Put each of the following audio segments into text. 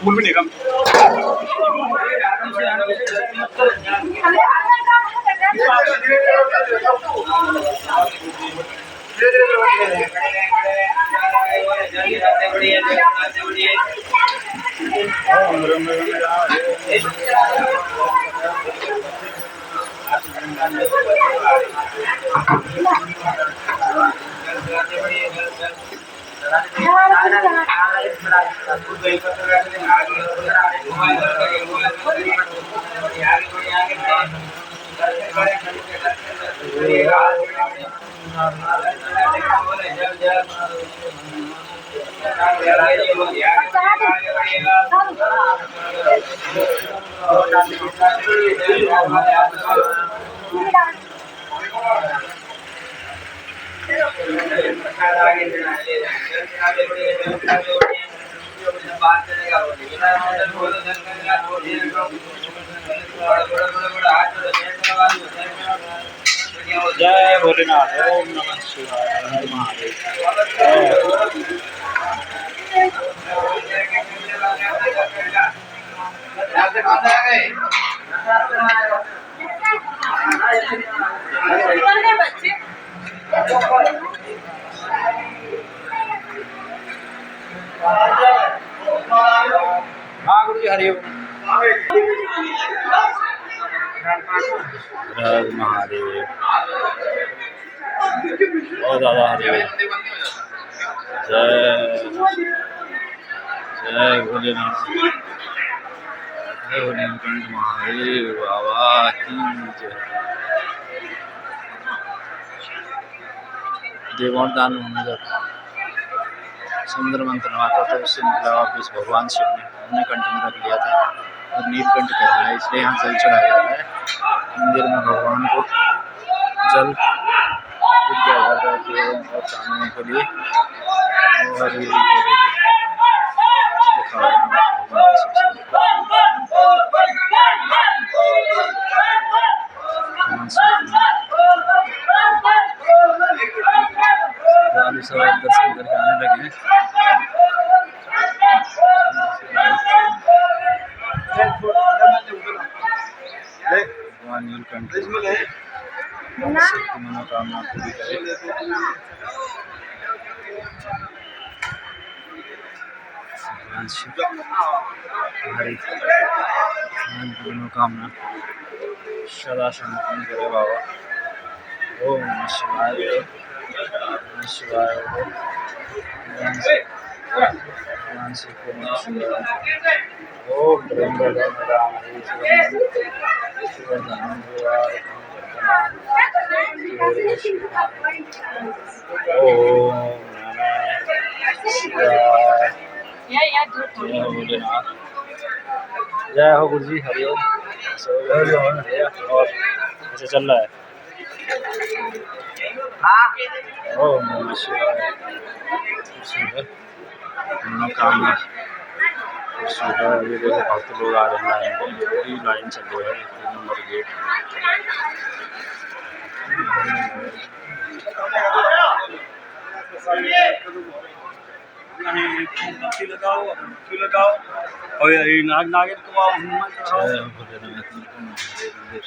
फूल भी नहीं कम जय भोलेनाथ। ओम नमः शिवाय। हर महादेव। हाँ गुरु जी हरिओम। हर महादेव। ओ दादा हरिओम। जय जय भोलेनाथ। जय भोलेनाथ महादेव बाबा की जय। देवों दान सुंदर मंत्र माता तो उससे निकला वापिस भगवान शिव ने हमने कंठ में रख लिया था और नीलकंठ कहना है, इसलिए यहाँ जल चढ़ाया जाता है मंदिर में भगवान को। जल विद्या और कामों के लिए और सब दर्शन करके आने लगे हैं। भगवान नीलकंठ सबकी मनोकामना पूरी करे। भगवान शिव हमारी मनोकामना सदा संपूर्ण करे बाबा। ओम नमः शिवाय। नमः शिवाय। भगवान शिव को नमः शिवाय। ओम त्र्यंबकम यजामहे सुगंधिं ओम नमः शिवाय। जय हो भोलेनाथ। जय हो गुरु जी हरिओम। और ऐसे चल रहा है। ओम नमः शिवाय। मनोकामना सुबह अभी देखो भक्त लोग आ रहे हैं लाइन में, पूरी लाइन चल रही है। 3 नंबर गेट। लगाओ और ये नागिन को हनुमान। जय भोलेनाथ मंदिर।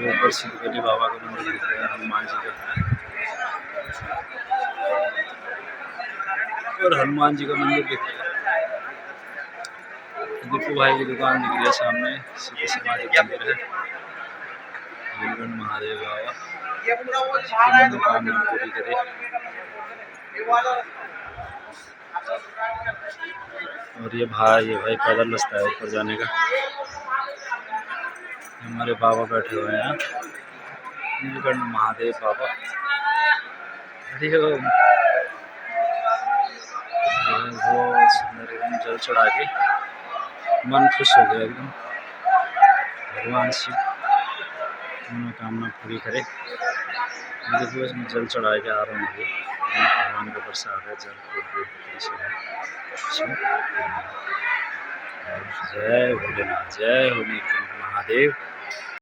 ऊपर सिद्धगली बाबा का मंदिर दिख रहा है, हनुमान जी का। और हनुमान जी का मंदिर दिख रहा है। दीपू भाई की दुकान दिख रही है सामने। सीधे समाधि मंदिर है। नीलकंठ महादेव बाबा मनोकामना पूरी करे। और ये भाई पैदल रास्ता है ऊपर जाने का। हमारे बाबा बैठे हुए हैं नीलकंठ महादेव बाबा। बहुत सुंदर एकदम जल चढ़ा के मन खुश हो गया एकदम। भगवान शिव मनोकामना पूरी करे। देखो इसमें जल चढ़ा के आ रहा हूँ। भगवान का प्रसाद है जल को। जय भोलेनाथ, जय हो नीलकंठ महादेव।